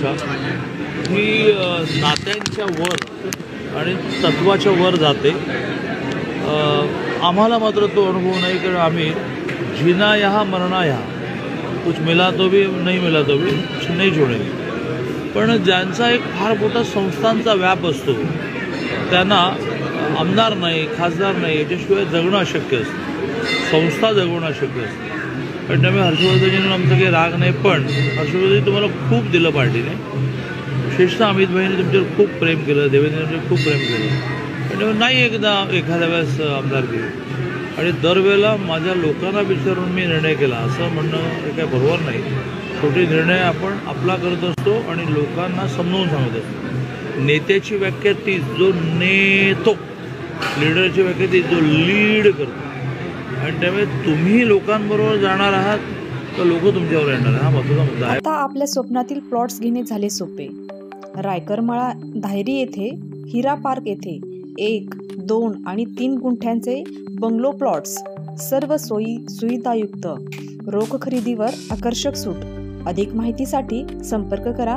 इच्छा ही नात्यांच्या वर आणि तत्वाच्या वर जाते। आम्हाला मात्र तो अनुभव नाही, कारण आम्ही जीना यहाँ मरना यहाँ, कुछ मिला तो भी नहीं मिला तो भी नहीं छोडेंगे। पण ज्यांचा एक फार मोठा संस्थांचा व्याप असतो त्यांना आमदार नाही, खासदार नाही, याच्याशिवाय जगणं अशक्य असतं, संस्था जगवणं अशक्य असतं। पण त्यामुळे हर्षवर्धनजींना आमचा काही राग नाही, पण हर्षवर्धनजी तुम्हाला खूप दिलं पार्टीने, विशेषतः अमित भाईने तुमच्यावर खूप प्रेम केलं, देवेंद्रजींनी खूप प्रेम केलं, पण नाही एकदा एखाद्या वेळेस आमदार केली, आणि दरवेळेला माझ्या लोकांना विचारून मी निर्णय केला असं म्हणणं हे काय बरोबर नाही। छोटे निर्णय आपण आपला करत असतो आणि लोकांना समजावून सांगत असतो। नेत्याची व्याख्या ती जो नेतो, लीडरची व्याख्या ती जो लीड करतो, आणि त्यामुळे तुम्ही लोकांबरोबर जाणार आहात तर लोक तुमच्यावर येणार, हा महत्त्वाचा मुद्दा आहे। आता आपल्या स्वप्नातील प्लॉट्स घेणे झाले सोपे। रायकरमाळा धायरी येथे, हिरा पार्क येथे 1, 2 आणि 3 गुंठ्यांचे बंगलो प्लॉट्स, सर्व सोयी सुविधायुक्त, रोख खरेदीवर आकर्षक सूट। अधिक माहितीसाठी संपर्क करा